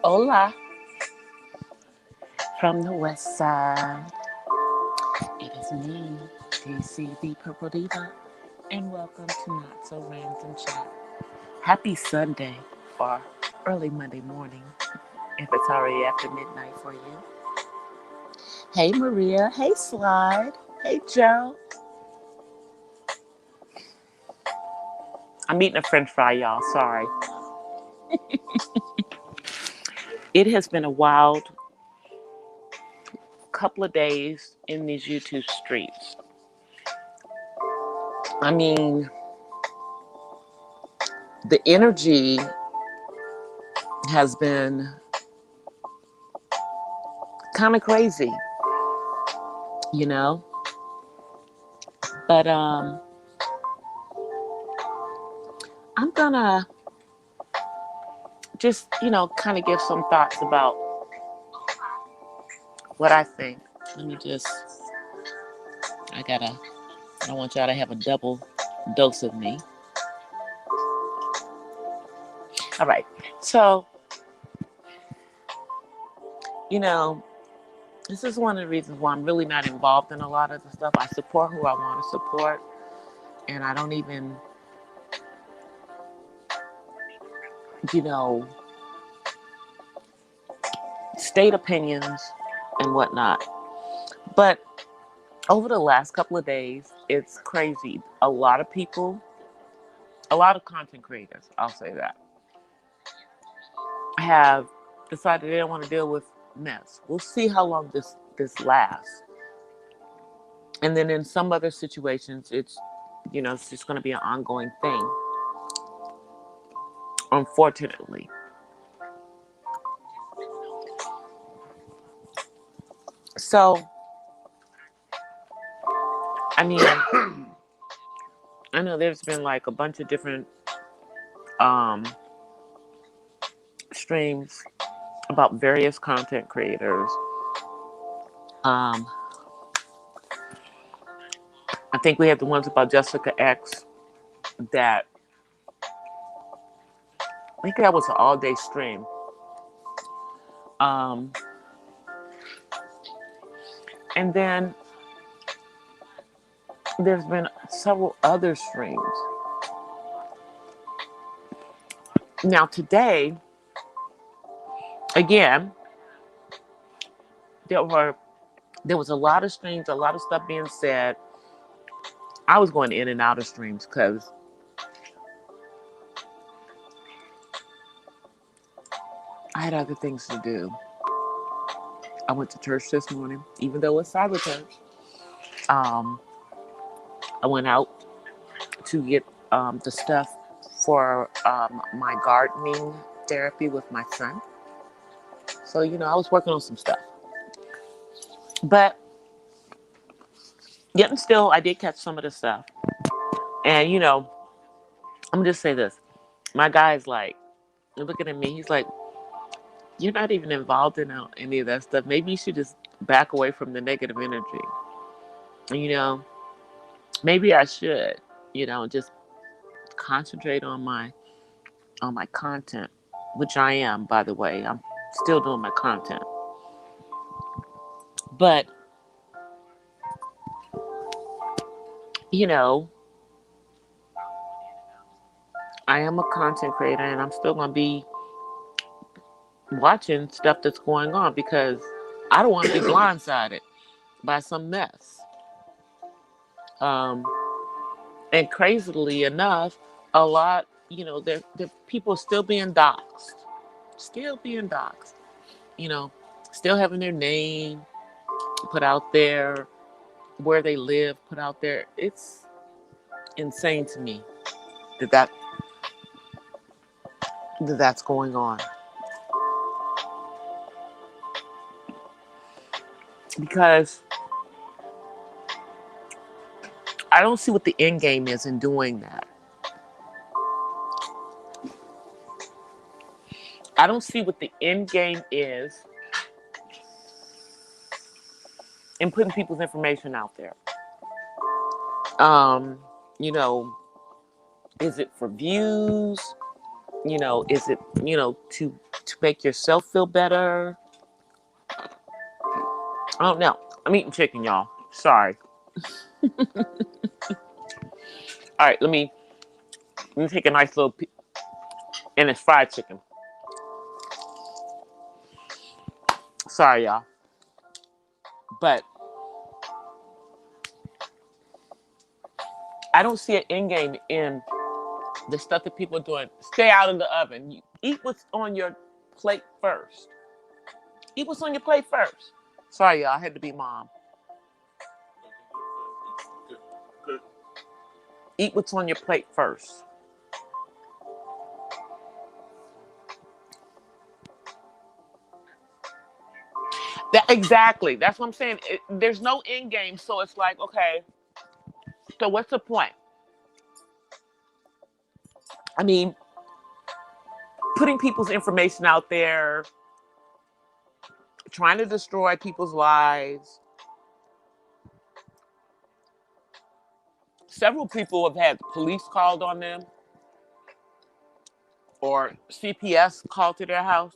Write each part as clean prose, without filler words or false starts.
Hola from the west side. It is me, DC the Purple Diva, and welcome to Not So Random Chat. Happy Sunday or early Monday morning if it's already after midnight for you. Hey Maria, hey Slide, hey Joe. I'm eating a french fry, y'all. Sorry. It has been a wild couple of days in these YouTube streets. I mean, the energy has been kind of crazy, you know? But I'm gonna just, kind of give some thoughts about what I think. Let me just, I don't want y'all to have a double dose of me. All right. So, you know, this is one of the reasons why I'm really not involved in a lot of the stuff. I support who I want to support, and I don't even, you know, state opinions and whatnot. But over the last couple of days, it's crazy. A lot of people, a lot of content creators, I'll say that, have decided they don't want to deal with mess. We'll see how long this lasts. And then in some other situations, it's just going to be an ongoing thing. Unfortunately. So, I mean, I know there's been like a bunch of different um, streams about various content creators. Um, I think we have the ones about Jessica X that I think that was an all-day stream. Um, and then there's been several other streams. Now today, again, there were there was a lot of streams, a lot of stuff being said. I was going in and out of streams because I had other things to do. I went to church this morning, even though it's Cyber Church. Um, I went out to get the stuff for my gardening therapy with my son. So, I was working on some stuff. But yet and still, I did catch some of the stuff. And, I'm going to just say this. My guy's like, looking at me, he's like, you're not even involved in any of that stuff. Maybe you should just back away from the negative energy. You know, maybe I should, just concentrate on my content, which I am, by the way. I'm still doing my content. But, you know, I am a content creator and I'm still going to be watching stuff that's going on because I don't want to be blindsided by some mess. Um, and crazily enough, a lot, there people still being doxxed, you know, still having their name put out there, where they live put out there. It's insane to me that's going on because I don't see what the end game is in doing that. I don't see what the end game is in putting people's information out there. Um, you know, is it for views? Is it, to make yourself feel better. I don't know. I'm eating chicken, y'all. Sorry. All right, let me take a nice little and it's fried chicken. Sorry, y'all. But I don't see an end game in the stuff that people are doing. Stay out of the oven. You eat what's on your plate first. Eat what's on your plate first. Sorry, y'all. I had to be mom. Eat what's on your plate first. Exactly. That's what I'm saying. There's no end game. So it's like, okay, so what's the point? I mean, putting people's information out there, trying to destroy people's lives. Several people have had police called on them or CPS called to their house.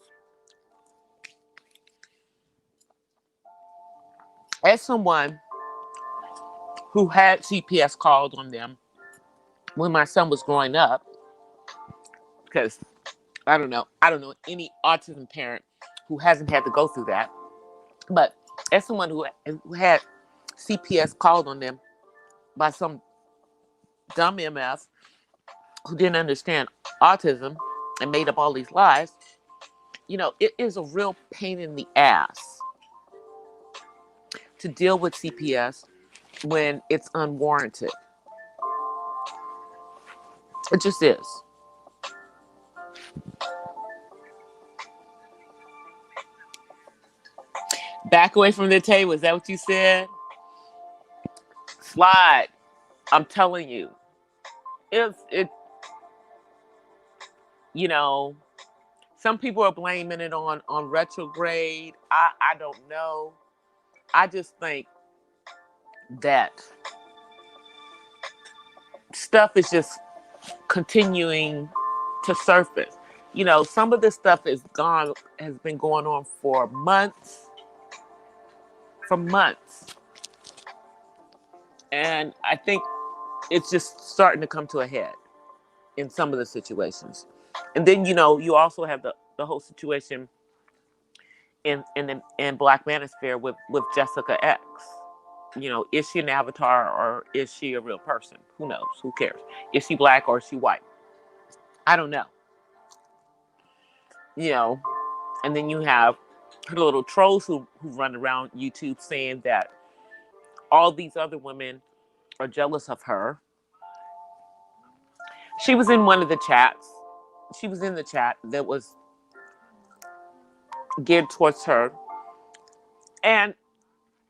As someone who had CPS called on them when my son was growing up, because I don't know any autism parent who hasn't had to go through that. But as someone who had CPS called on them by some dumb MF who didn't understand autism and made up all these lies, it is a real pain in the ass to deal with CPS when it's unwarranted. It just is. Back away from the table. Is that what you said? Slide. I'm telling you. Some people are blaming it on retrograde. I don't know. I just think that stuff is just continuing to surface. Some of this stuff has been going on for months. And I think it's just starting to come to a head in some of the situations. And then, you also have the whole situation in Black Manosphere with Jessica X. Is she an avatar or is she a real person? Who knows? Who cares? Is she black or is she white? I don't know. And then you have her little trolls who run around YouTube saying that all these other women are jealous of her. She was in one of the chats. She was in the chat that was geared towards her. And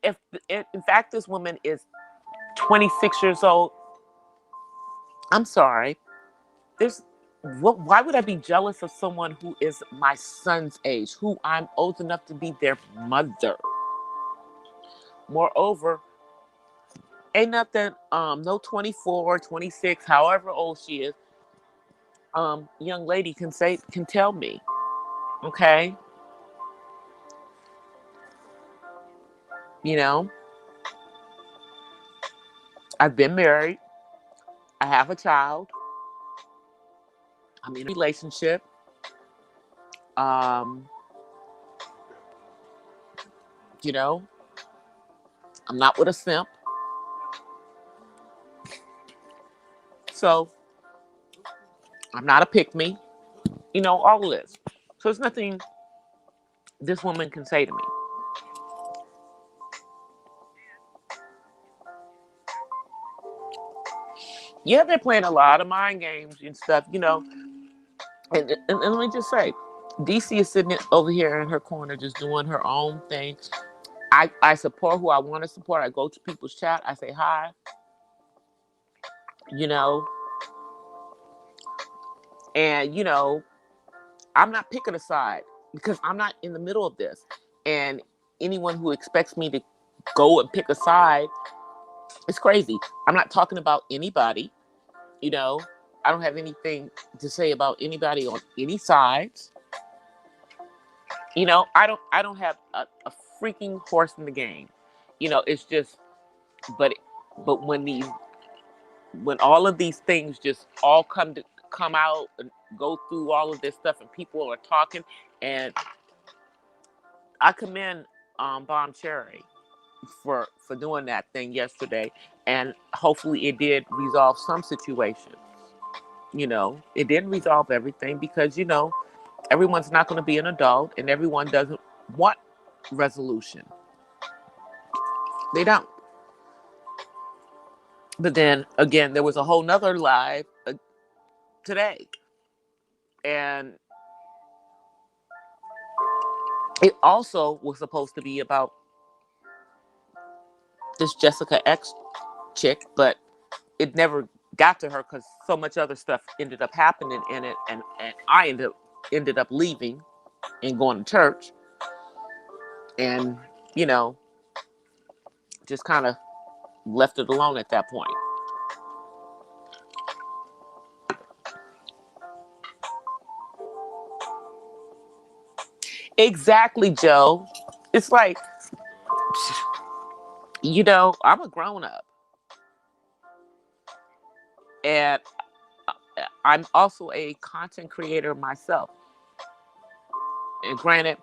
if in fact this woman is 26 years old, I'm sorry. Why would I be jealous of someone who is my son's age, who I'm old enough to be their mother? Moreover, ain't nothing, no 24, 26, however old she is, young lady can tell me, okay? I've been married. I have a child. I'm in a relationship. I'm not with a simp. So I'm not a pick-me. All of this. So there's nothing this woman can say to me. Yeah, they're playing a lot of mind games and stuff, And let me just say, DC is sitting over here in her corner just doing her own thing. I support who I want to support. I go to people's chat. I say hi. And, I'm not picking a side because I'm not in the middle of this. And anyone who expects me to go and pick a side, it's crazy. I'm not talking about anybody. I don't have anything to say about anybody on any sides. I don't have a freaking horse in the game. It's just, but but when all of these things just all come out and go through all of this stuff, and people are talking, and I commend Bomb Cherry for doing that thing yesterday, and hopefully it did resolve some situations. It didn't resolve everything, because everyone's not going to be an adult, and everyone doesn't want resolution. They don't. But then again, there was a whole nother live today, and it also was supposed to be about this Jessica X chick, but it never got to her because so much other stuff ended up happening in it, and I ended up leaving and going to church, and just kind of left it alone at that point. Exactly, Joe. It's like, I'm a grown up, and I'm also a content creator myself. And granted,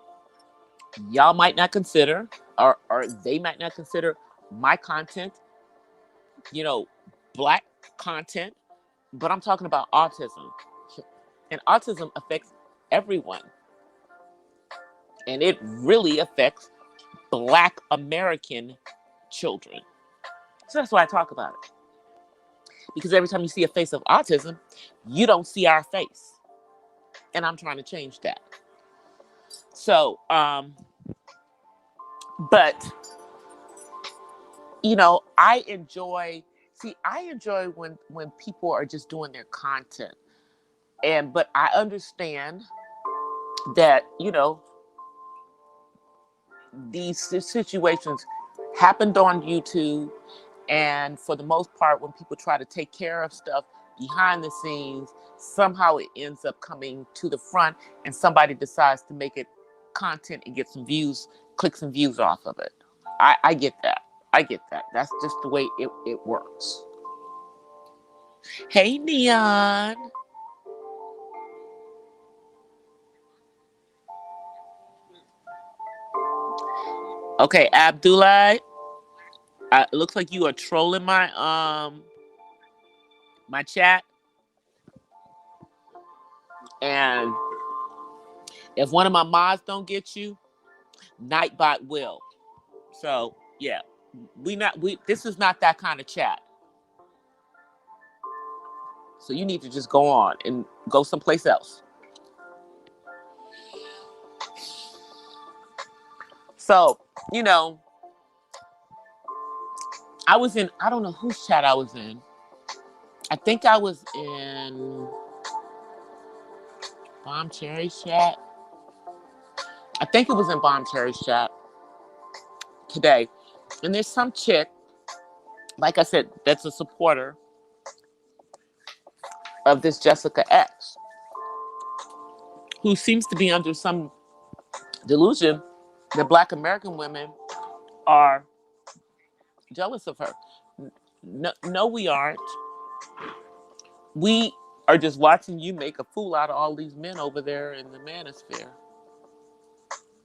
y'all might not consider, or they might not consider my content, black content, but I'm talking about autism. And autism affects everyone. And it really affects Black American children. So that's why I talk about it. Because every time you see a face of autism, you don't see our face. And I'm trying to change that. So, but, I enjoy when people are just doing their content. But I understand that, these situations happened on YouTube. And for the most part, when people try to take care of stuff behind the scenes, somehow it ends up coming to the front, and somebody decides to make it content and get some views, click some views off of it. I get that. I get that. That's just the way it works. Hey, Neon. Okay, Abdullah. It looks like you are trolling my chat. And if one of my mods don't get you, Nightbot will. So yeah, this is not that kind of chat. So you need to just go on and go someplace else. So, I don't know whose chat I was in. I think I was in Bomb Cherry's chat. I think it was in Bomb Cherry's chat today. And there's some chick, like I said, that's a supporter of this Jessica X, who seems to be under some delusion that Black American women are jealous of her. No, we aren't. We are just watching you make a fool out of all these men over there in the manosphere.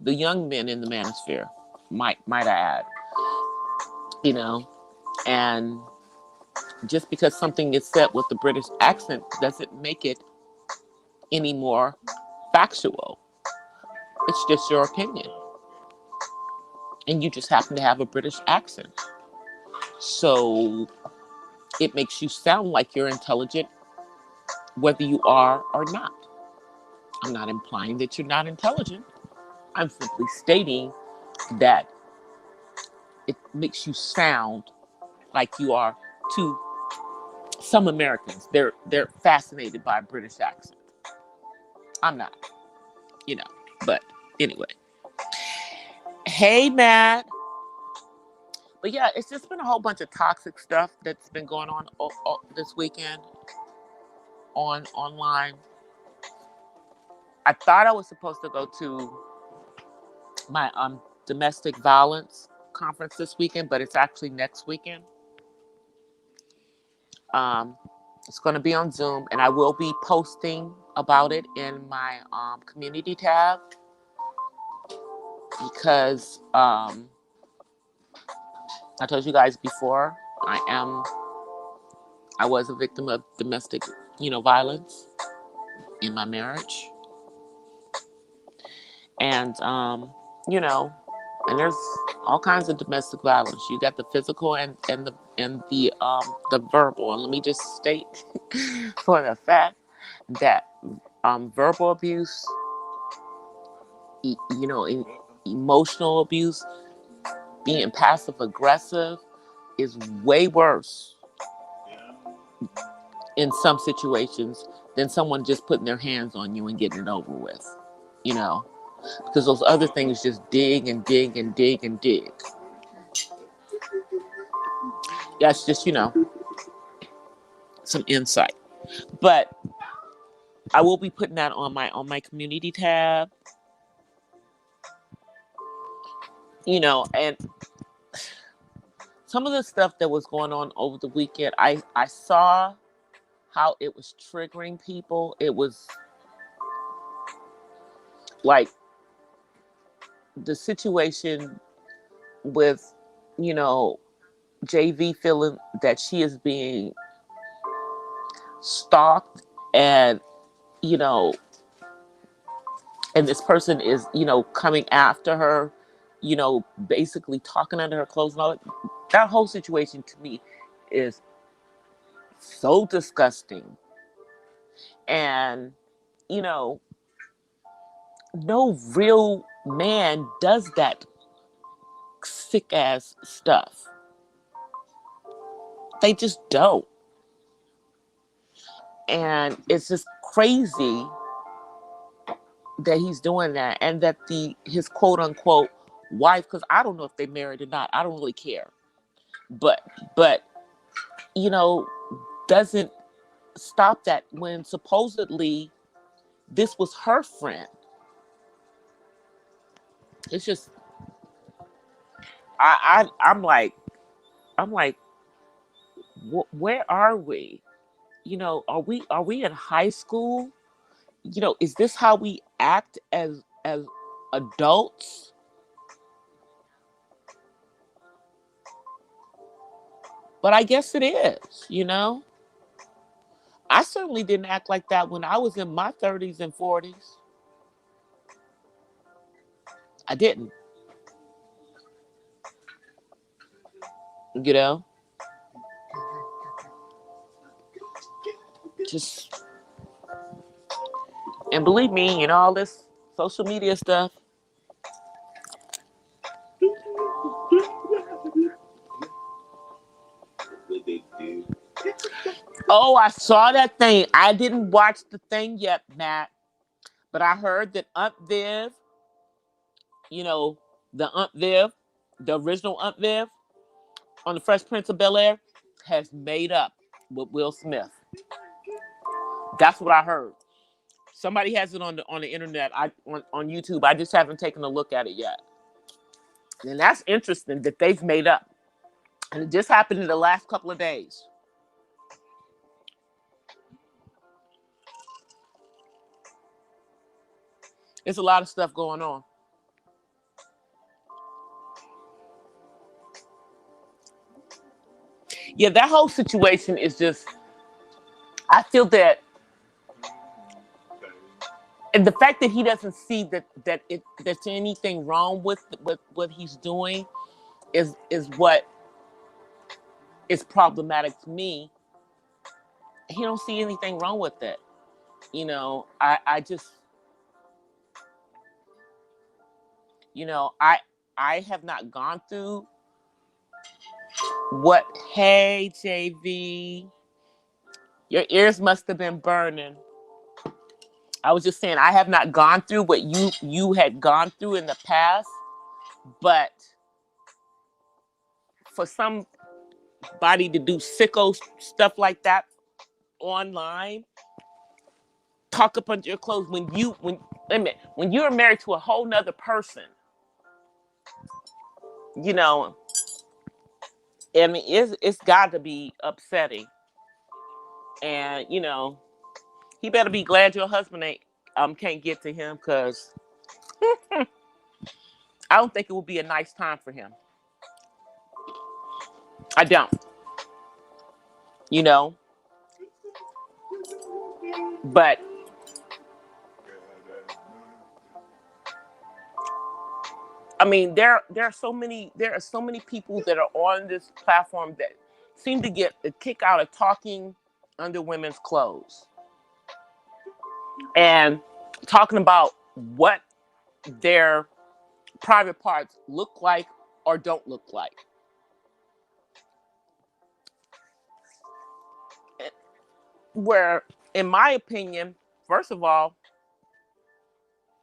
The young men in the manosphere, might I add. And just because something is said with the British accent doesn't make it any more factual. It's just your opinion. And you just happen to have a British accent. So it makes you sound like you're intelligent, whether you are or not. I'm not implying that you're not intelligent. I'm simply stating that it makes you sound like you are to some Americans. They're fascinated by a British accent. I'm not, but anyway. Hey, Matt. But yeah, it's just been a whole bunch of toxic stuff that's been going on this weekend online. I thought I was supposed to go to my domestic violence conference this weekend, but it's actually next weekend. Um, it's going to be on Zoom, and I will be posting about it in my community tab because I told you guys before I was a victim of domestic, violence in my marriage, and you know, and there's all kinds of domestic violence. You got the physical and the verbal. And let me just state for the fact that verbal abuse, emotional abuse, being passive aggressive is way worse in some situations than someone just putting their hands on you and getting it over with. Because those other things just dig and dig and dig and dig. That's just, some insight. But I will be putting that on my community tab. And some of the stuff that was going on over the weekend, I saw how it was triggering people. It was like the situation with, JV feeling that she is being stalked and, and this person is, coming after her, basically talking under her clothes and all that. That whole situation to me is so disgusting. And, no real man does that sick ass stuff. They just don't. And it's just crazy that he's doing that, and that his quote unquote wife, because I don't know if they married or not. I don't really care. But doesn't stop that when supposedly this was her friend. It's just I'm like where are we? Are we in high school? Is this how we act as adults? But I guess it is. I certainly didn't act like that when I was in my 30s and 40s. I didn't. Just, and believe me, all this social media stuff. Oh, I saw that thing. I didn't watch the thing yet, Matt. But I heard that Aunt Viv, the Aunt Viv, the original Aunt Viv on the Fresh Prince of Bel-Air, has made up with Will Smith. That's what I heard. Somebody has it on the internet, on YouTube. I just haven't taken a look at it yet. And that's interesting that they've made up. And it just happened in the last couple of days. There's a lot of stuff going on. Yeah, that whole situation is just, I feel that, and the fact that he doesn't see that there's anything wrong with what he's doing is what is problematic to me. He don't see anything wrong with it. I just, I have not gone through what, hey, JV, your ears must have been burning. I was just saying, I have not gone through what you had gone through in the past, but for somebody to do sicko stuff like that online, talk up under your clothes when you're married to a whole nother person, you know, I mean, it's got to be upsetting. And, you know, he better be glad your husband ain't can't get to him, because I don't think it would be a nice time for him. I don't. You know, but I mean, there are so many people that are on this platform that seem to get a kick out of talking under women's clothes and talking about what their private parts look like or don't look like. Where, in my opinion, first of all,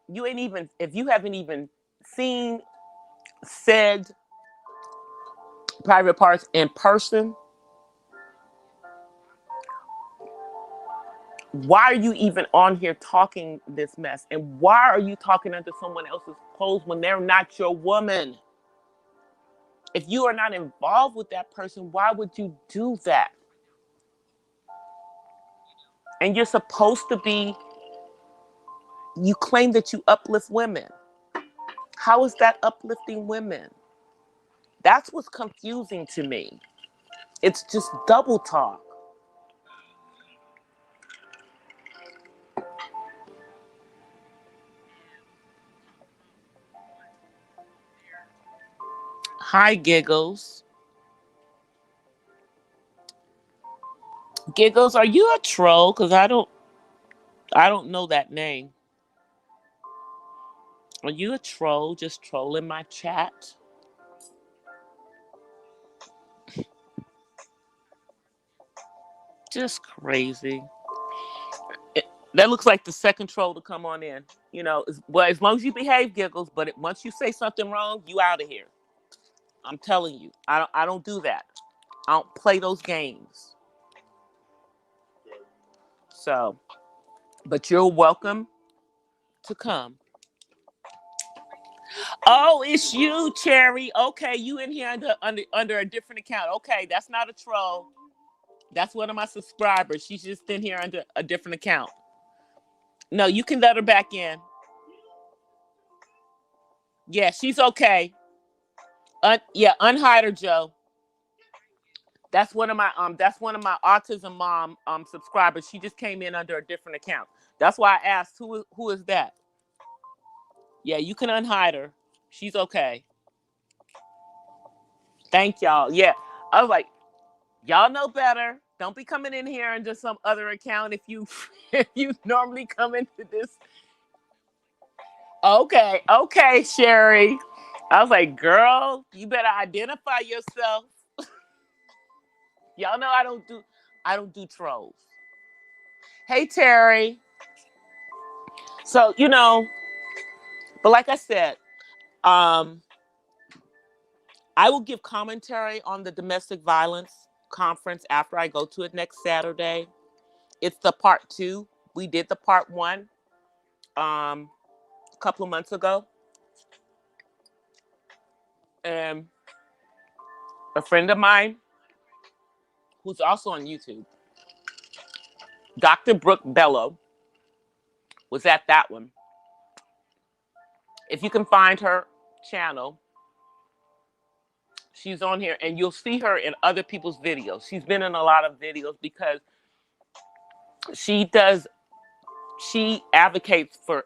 you ain't even, if you haven't even seen said private parts in person, why are you even on here talking this mess? And why are you talking under someone else's clothes when they're not your woman? If you are not involved with that person, why would you do that? And you're supposed to be, you claim that you uplift women. How is that uplifting women? That's what's confusing to me. It's just double talk. Hi, Giggles. Giggles, are you a troll? Because I don't know that name. Are you a troll? Just trolling my chat? Just crazy. That looks like the second troll to come on in. You know, well, as long as you behave, Giggles. But once you say something wrong, you out of here. I'm telling you, I don't do that. I don't play those games. So, but you're welcome to come. Oh, it's you, Cherry. Okay, you in here under a different account. Okay, that's not a troll. That's one of my subscribers. She's just in here under a different account. No, you can let her back in. Yeah, she's okay. Yeah, unhide her, Joe. That's one of my autism mom subscribers. She just came in under a different account. That's why I asked who is that? Yeah, you can unhide her. She's okay. Thank y'all. Yeah. I was like, y'all know better. Don't be coming in here under some other account if you if you normally come into this. Okay, okay, Sherry. I was like, girl, you better identify yourself. Y'all know I don't do trolls. Hey, Terry. So, you know, but like I said, um, I will give commentary on the domestic violence conference after I go to it next Saturday. It's the part 2. We did the part 1 a couple of months ago. And a friend of mine who's also on YouTube, Dr. Brooke Bello, was at that one. If you can find her channel, she's on here and you'll see her in other people's videos. She's been in a lot of videos because she advocates for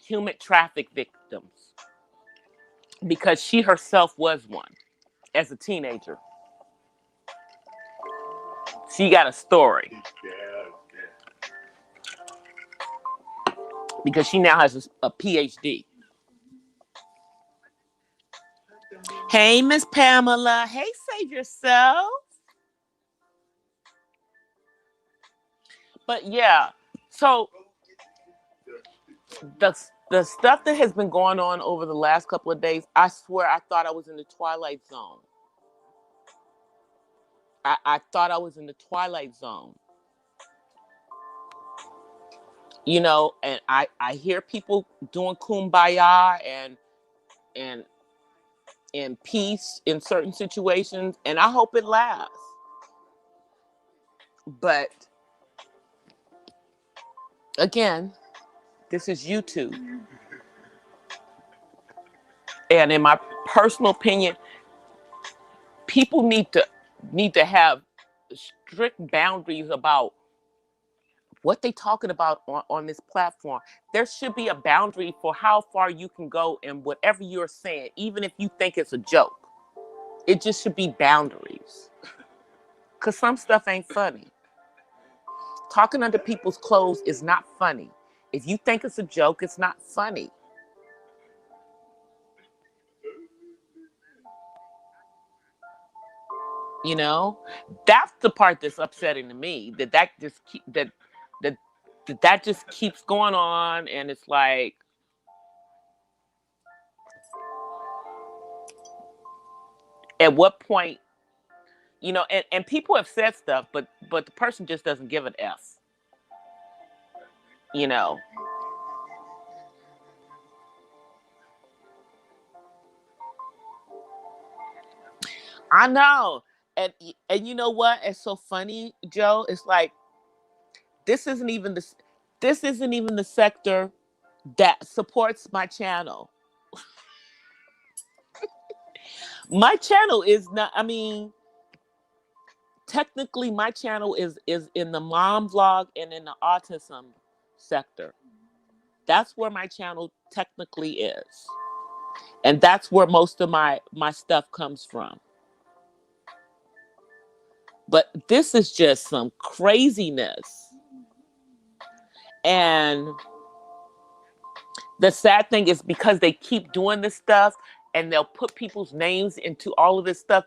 human traffic victims because she herself was one as a teenager. She got a story because she now has a PhD. Hey, Miss Pamela. Hey, save yourself. But yeah, so the stuff that has been going on over the last couple of days, I swear I thought I was in the Twilight Zone. I thought I was in the Twilight Zone. You know, and I hear people doing kumbaya and and peace in certain situations, and I hope it lasts. But again, this is YouTube. And in my personal opinion, people need to have strict boundaries about what they talking about on this platform. There should be a boundary for how far you can go in whatever you're saying, even if you think it's a joke. It just should be boundaries. Because some stuff ain't funny. Talking under people's clothes is not funny. If you think it's a joke, it's not funny. You know, that's the part that's upsetting to me. That just keeps going on, and it's like, at what point, and people have said stuff, but the person just doesn't give an F. You know, I know, and you know what? It's so funny, Joe. It's like this isn't even the sector that supports my channel. My channel is not. I mean, technically, my channel is in the mom vlog and in the autism sector. That's where my channel technically is, and that's where most of my stuff comes from. But this is just some craziness. And the sad thing is, because they keep doing this stuff and they'll put people's names into all of this stuff,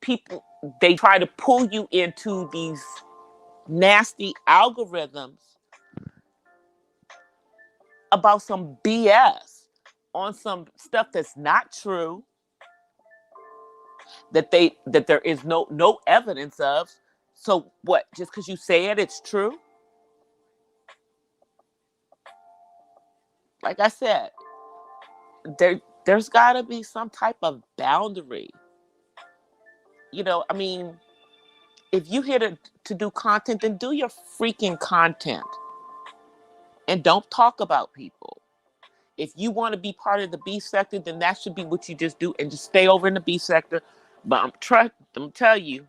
people, they try to pull you into these nasty algorithms about some BS on some stuff that's not true, that there is no evidence of. So what, just because you say it's true? Like I said, there's got to be some type of boundary. I mean, if you here to do content, then do your freaking content and don't talk about people. If you want to be part of the B sector, then that should be what you just do, and just stay over in the B sector. But I'm tell you,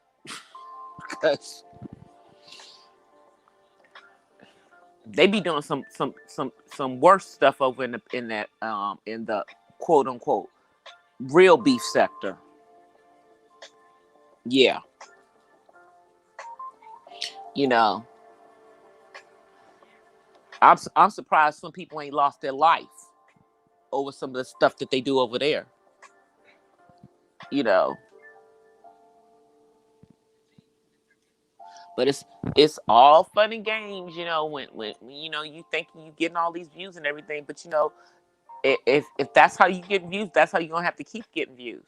because they be doing some worse stuff over in the quote unquote real beef sector. Yeah. I'm surprised some people ain't lost their life over some of the stuff that they do over there. But it's all fun and games, when you think you getting all these views and everything, but if that's how you get views, that's how you're gonna have to keep getting views.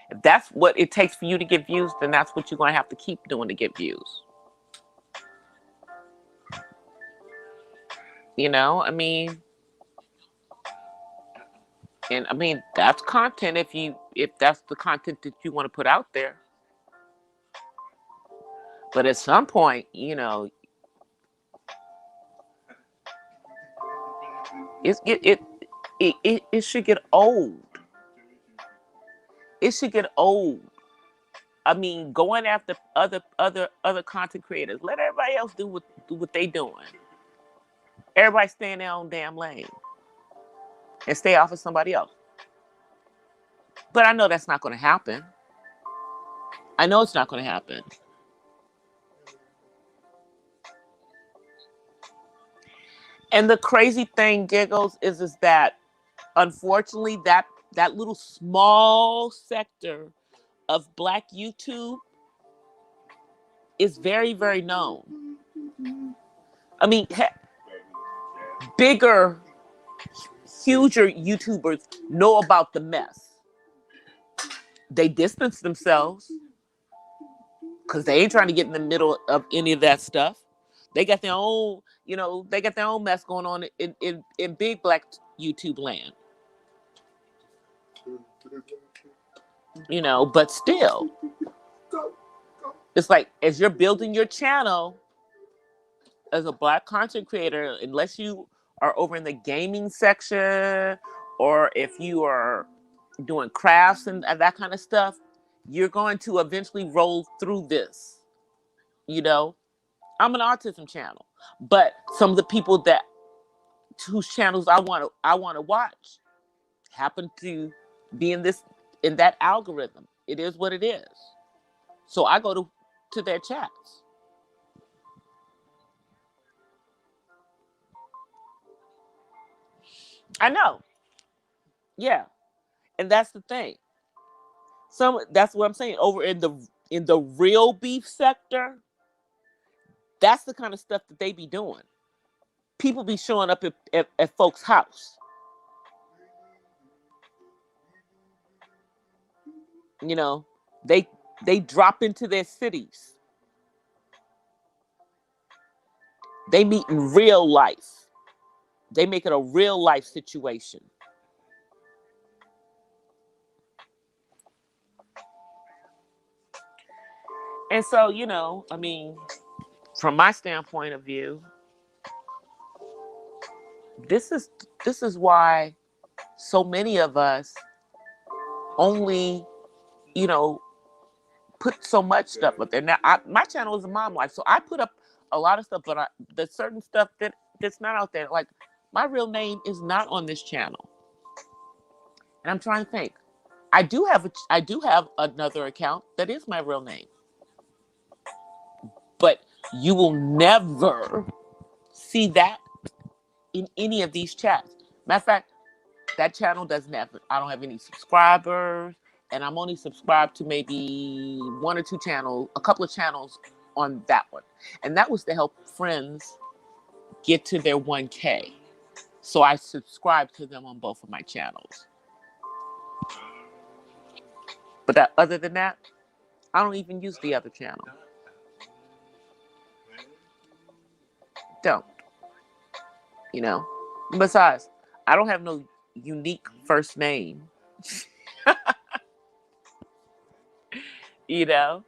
If that's what it takes for you to get views, then that's what you're gonna have to keep doing to get views. I mean, and I mean, that's content if that's the content that you want to put out there. But at some point, it should get old. It should get old. I mean, going after other content creators. Let everybody else do what they doing. Everybody stay in their own damn lane and stay off of somebody else. But I know that's not going to happen. I know it's not going to happen. And the crazy thing, Giggles, is that unfortunately that little small sector of Black YouTube is very, very known. I mean, bigger, huger YouTubers know about the mess. They distance themselves because they ain't trying to get in the middle of any of that stuff. They got their own, they got their own mess going on in big Black YouTube land. You know, but still, it's like as you're building your channel as a Black content creator, unless you are over in the gaming section or if you are doing crafts and that kind of stuff, you're going to eventually roll through this. You know, I'm an autism channel, but some of the people that whose channels I want to watch happen to be in that algorithm. It is what it is. So I go to their chats. I know. Yeah. And that's the thing. That's what I'm saying. Over in the real beef sector, that's the kind of stuff that they be doing. People be showing up at folks' house. You know, they drop into their cities. They meet in real life. They make it a real life situation. And so, you know, I mean, from my standpoint of view, this is this is why so many of us only, you know, put so much stuff up there. Now, my channel is a mom life, so I put up a lot of stuff, but there's certain stuff that's not out there. Like my real name is not on this channel, and I'm trying to think. I do have another account that is my real name, but you will never see that in any of these chats. Matter of fact, that channel doesn't have. I don't have any subscribers, and I'm only subscribed to maybe one or two channels, a couple of channels on that one, and that was to help friends get to their 1K. So I subscribed to them on both of my channels. But other than that, I don't even use the other channel. Don't. You know. Besides, I don't have no unique first name. You know.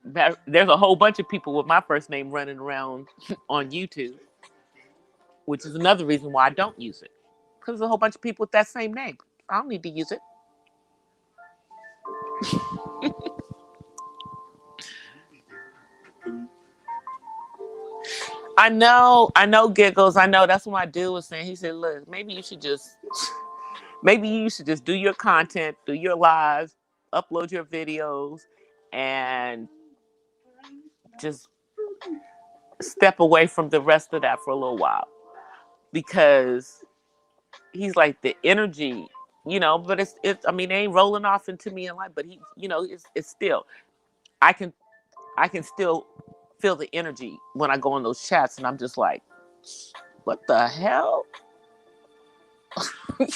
There's a whole bunch of people with my first name running around on YouTube, which is another reason why I don't use it. Because there's a whole bunch of people with that same name. I don't need to use it. I know, Giggles. I know. That's what my dude was saying. He said, "Look, maybe you should just do your content, do your lives, upload your videos, and just step away from the rest of that for a little while." Because he's like the energy, you know. But it's. I mean, they ain't rolling off into me in life. But he, you know, it's still. I can still feel the energy when I go on those chats, and I'm just like, what the hell?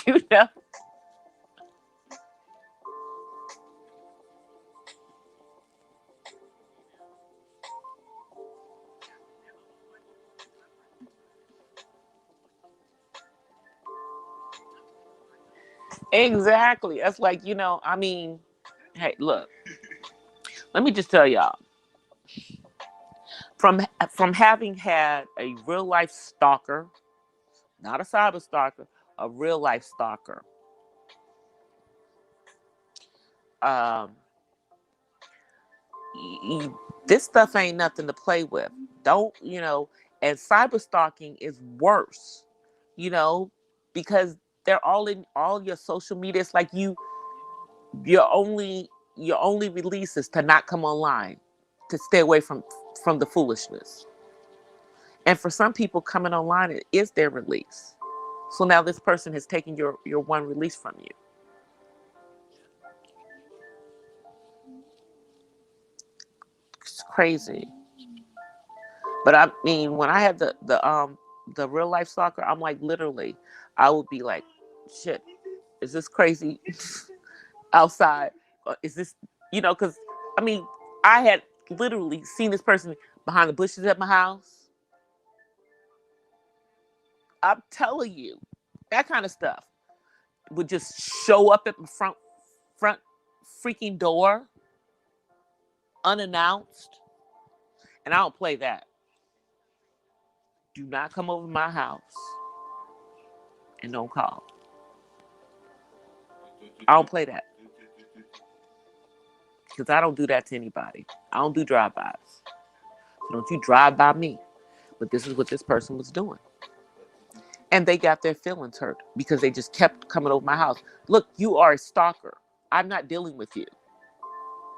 You know? Exactly. That's like, you know, I mean, hey, look, let me just tell y'all, from having had a real life stalker, not a cyber stalker, a real life stalker. Um, this stuff ain't nothing to play with. Don't, you know, and cyber stalking is worse, you know, because they're all in all your social media. It's like your only release is to not come online, to stay away from the foolishness. And for some people, coming online it is their release. So now this person has taken your one release from you. It's crazy. But I mean, when I had the real life stalker, I'm like literally, I would be like, shit, is this crazy outside? Is this, you know? Because I mean, I had literally seen this person behind the bushes at my house. I'm telling you, that kind of stuff. would just show up at the front freaking door unannounced. And I don't play that. Do not come over my house and don't call. I don't play that. Because I don't do that to anybody. I don't do drive-bys. So don't you drive by me. But this is what this person was doing. And they got their feelings hurt because they just kept coming over my house. Look, you are a stalker. I'm not dealing with you.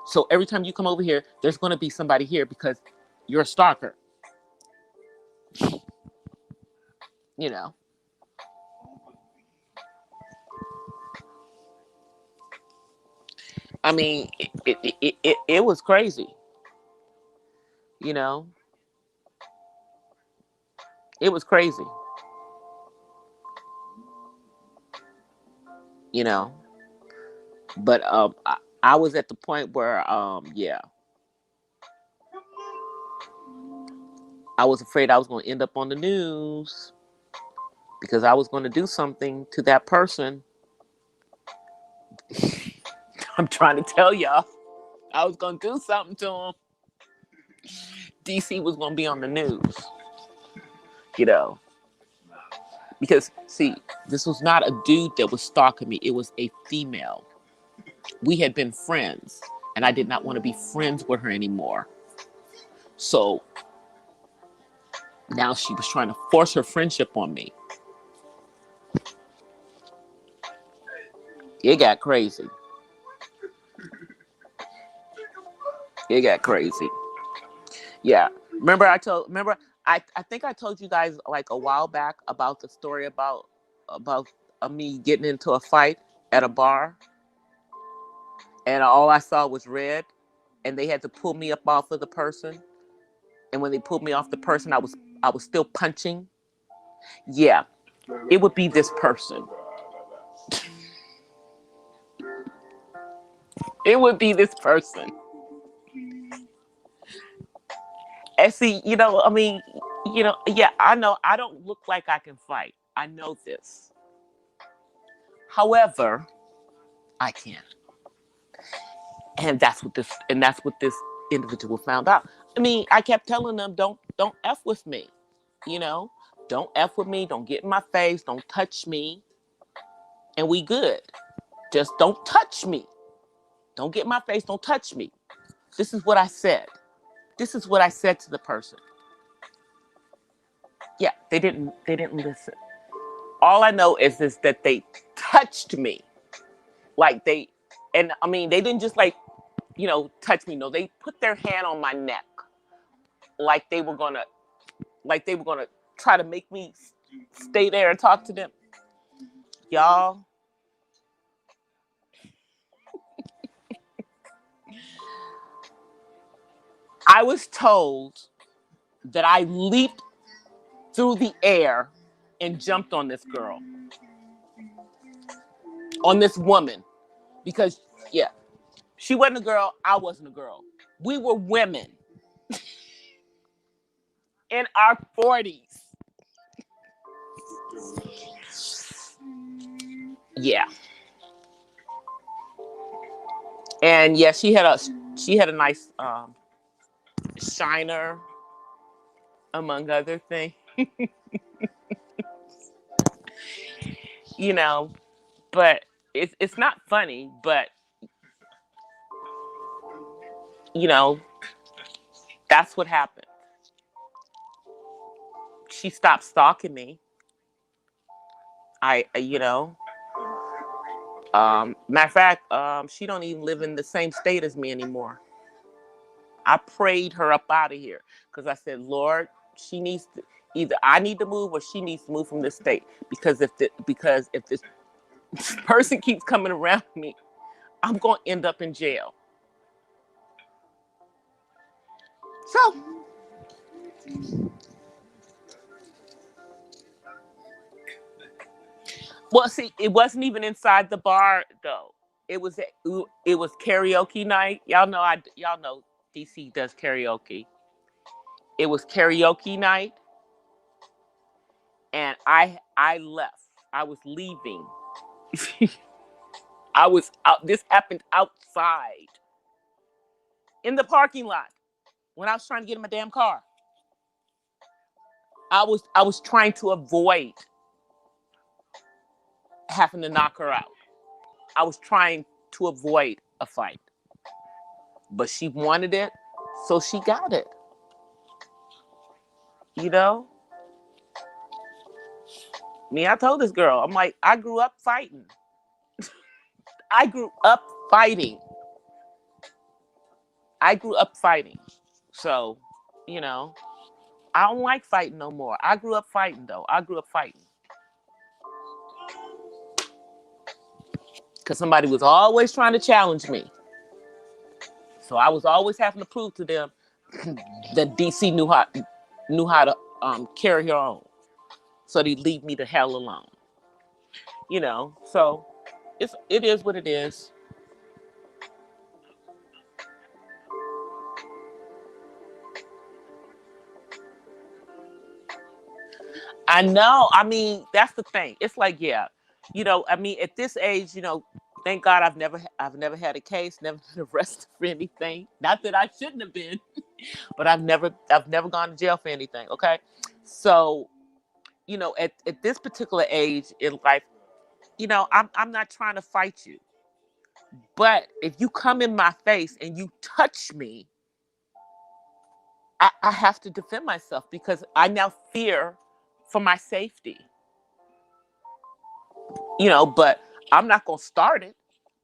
So every time you come over here, there's going to be somebody here because you're a stalker. You know. I mean, it was crazy. You know. It was crazy. You know. But I was at the point where, yeah. I was afraid I was going to end up on the news because I was going to do something to that person. I'm trying to tell y'all. I was going to do something to him. DC was going to be on the news. You know. Because, see, this was not a dude that was stalking me. It was a female. We had been friends. And I did not want to be friends with her anymore. So, now she was trying to force her friendship on me. It got crazy. It got crazy. Yeah. Remember I think I told you guys like a while back about the story about me getting into a fight at a bar and all I saw was red and they had to pull me up off of the person. And when they pulled me off the person, I was still punching. Yeah. It would be this person. It would be this person. And see, you know, I mean, you know, yeah, I know I don't look like I can fight. I know this. However, I can. And that's what this individual found out. I mean, I kept telling them, don't F with me. You know, don't F with me, don't get in my face, don't touch me. And we good. Just don't touch me. Don't get in my face, don't touch me. This is what I said. This is what I said to the person. Yeah, they didn't listen. All I know is that they touched me. Like and I mean, they didn't just like, you know, touch me. No, they put their hand on my neck. Like they were gonna try to make me stay there and talk to them. Y'all. I was told that I leaped through the air and jumped on this girl. On this woman. Because, yeah, she wasn't a girl, I wasn't a girl. We were women in our 40s. Yeah. And yeah, she had a nice shiner, among other things. You know, but it's not funny, but you know, that's what happened. She stopped stalking me. You know, matter of fact, she don't even live in the same state as me anymore. I prayed her up out of here because I said, Lord, she needs to either I need to move or she needs to move from this state because if this person keeps coming around me, I'm going to end up in jail. So, well, see, it wasn't even inside the bar though. It was karaoke night. Y'all know DC does karaoke. It was karaoke night, and I left. I was leaving, I was out. This happened outside in the parking lot when I was trying to get in my damn car. I was trying to avoid having to knock her out. I was trying to avoid a fight, but she wanted it, so she got it. You know, me, I told this girl, I'm like, I grew up fighting. I grew up fighting. I grew up fighting. So, you know, I don't like fighting no more. I grew up fighting though. I grew up fighting. Because somebody was always trying to challenge me. So I was always having to prove to them that DC knew how to carry her own. So they leave me the hell alone. You know, so it is what it is. I know. I mean, that's the thing. It's like, yeah, you know. I mean, at this age, you know, thank God I've never had a case, never been arrested for anything. Not that I shouldn't have been, but I've never gone to jail for anything. Okay, so you know, at this particular age in life, you know, I'm not trying to fight you, but if you come in my face and you touch me, I have to defend myself because I now fear for my safety. You know, but I'm not gonna start it,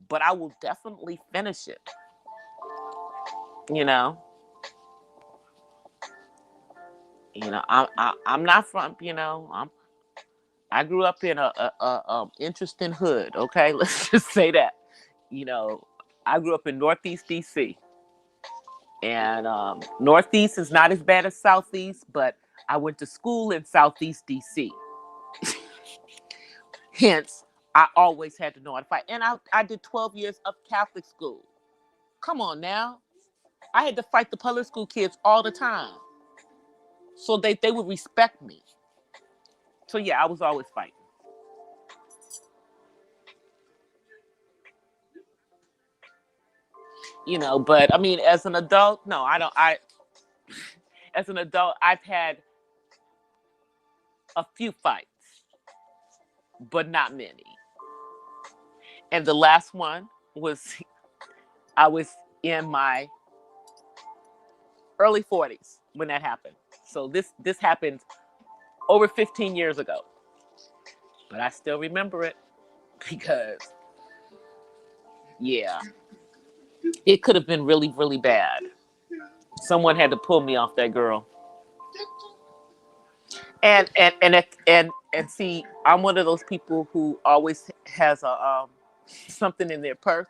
but I will definitely finish it. You know, I'm not from, you know, I grew up in a interesting hood. Okay, let's just say that. You know, I grew up in Northeast DC, and Northeast is not as bad as Southeast, but I went to school in Southeast DC. Hence, I always had to know how to fight, and I did 12 years of Catholic school. Come on now. I had to fight the public school kids all the time. So they would respect me. So yeah, I was always fighting. You know, but I mean as an adult, no, I don't I as an adult I've had a few fights, but not many. And the last one was I was in my early 40s when that happened. So this happened over 15 years ago. But I still remember it because yeah, it could have been really, really bad. Someone had to pull me off that girl. And see, I'm one of those people who always has a something in their purse,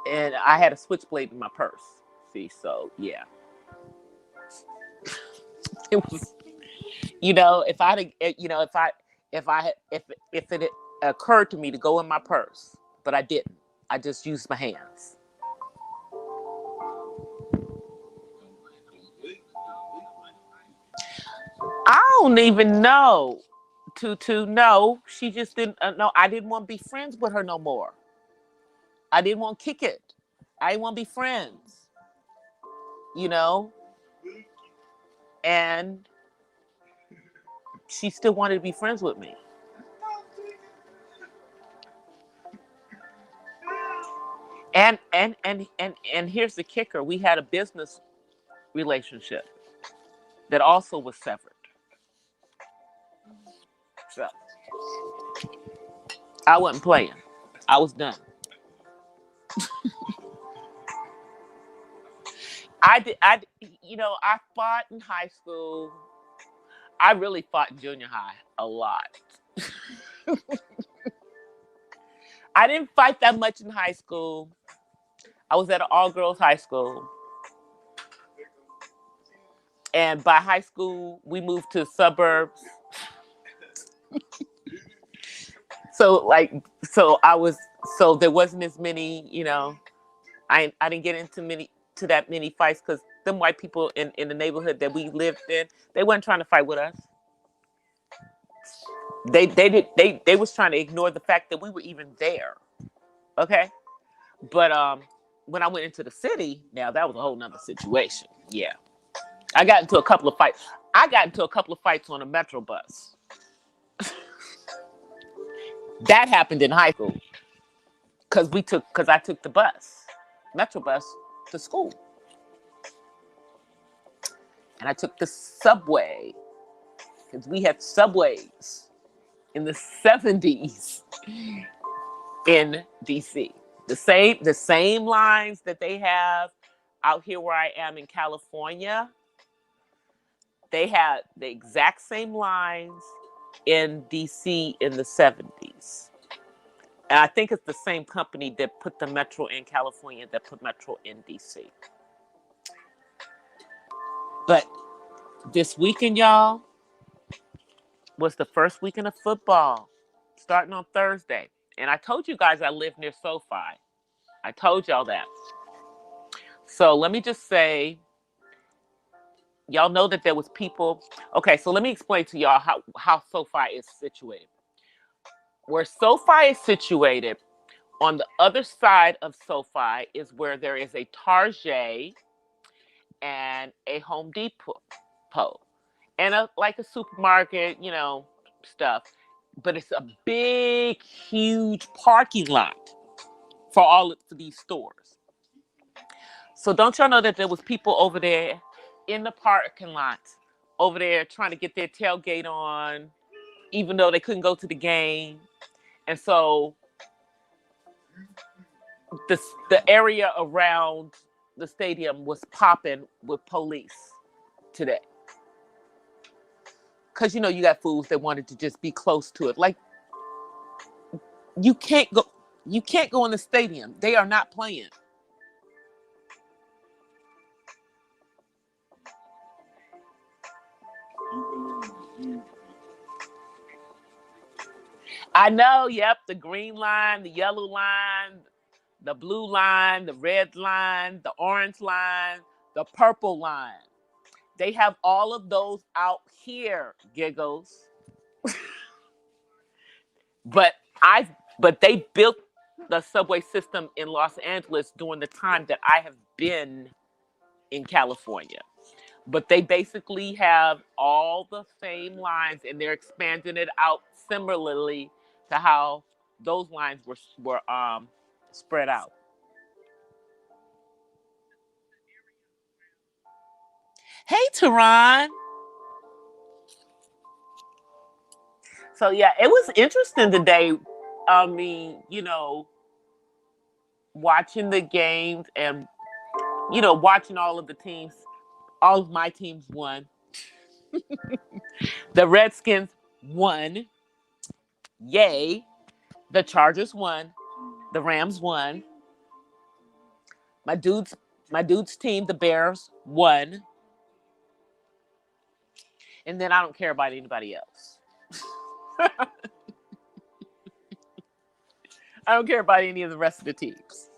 and I had a switchblade in my purse. See, so yeah, it was. You know, if I, you know, if it occurred to me to go in my purse, but I didn't. I just used my hands. I don't even know. To know, she just didn't know. I didn't want to be friends with her no more. I didn't want to kick it. I didn't want to be friends. You know, and she still wanted to be friends with me. And here's the kicker: we had a business relationship that also was severed. So I wasn't playing. I was done. You know, I fought in high school. I really fought in junior high a lot. I didn't fight that much in high school. I was at an all girls high school. And by high school, we moved to suburbs. So like, so there wasn't as many, you know, I didn't get to that many fights because them white people in the neighborhood that we lived in, they weren't trying to fight with us. They was trying to ignore the fact that we were even there. Okay, but when I went into the city, now that was a whole nother situation. Yeah, I got into a couple of fights. I got into a couple of fights on a metro bus. That happened in high school because I took the bus, metro bus, to school, and I took the subway because we had subways in the 70s in DC. The same lines that they have out here where I am in California. They had the exact same lines in DC in the 70s. And I think it's the same company that put the metro in California that put metro in DC. But this weekend, y'all, was the first weekend of football starting on Thursday. And I told you guys I live near SoFi. I told y'all that. So let me just say, y'all know that there was people. Okay, so let me explain to y'all how SoFi is situated. Where SoFi is situated, on the other side of SoFi is where there is a Target and a Home Depot and like a supermarket, stuff. But it's a big, huge parking lot for all of these stores. So don't y'all know that there was people over there in the parking lot over there trying to get their tailgate on, even though they couldn't go to the game. And so the area around the stadium was popping with police today. Because, you got fools that wanted to just be close to it. Like, you can't go in the stadium. They are not playing. I know, yep, the green line, the yellow line, the blue line, the red line, the orange line, the purple line. They have all of those out here, giggles. But they built the subway system in Los Angeles during the time that I have been in California. But they basically have all the same lines, and they're expanding it out similarly to how those lines were spread out. Hey, Tehran. So yeah, it was interesting today. I mean, watching the games and watching all of the teams. All of my teams won. The Redskins won. Yay. The Chargers won. The Rams won. My dude's team, the Bears, won. And then I don't care about anybody else. I don't care about any of the rest of the teams,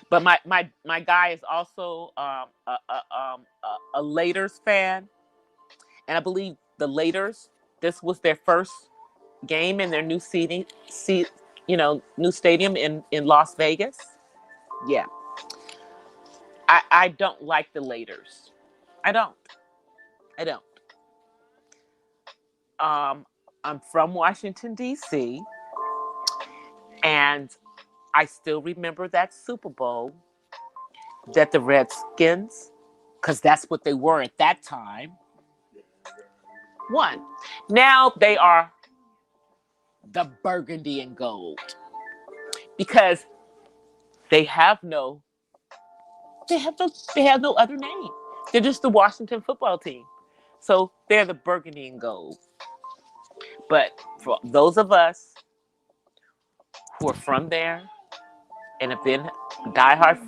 But my guy is also a Laters fan, and I believe the Laters. This was their first game in their new new stadium in Las Vegas. Yeah, I don't like the Laters. I don't. I don't. I'm from Washington D.C. and I still remember that Super Bowl that the Redskins, because that's what they were at that time, won. Now they are the burgundy and gold because they have no other name. They're just the Washington football team. So they're the burgundy and gold. But for those of us who are from there and have been diehard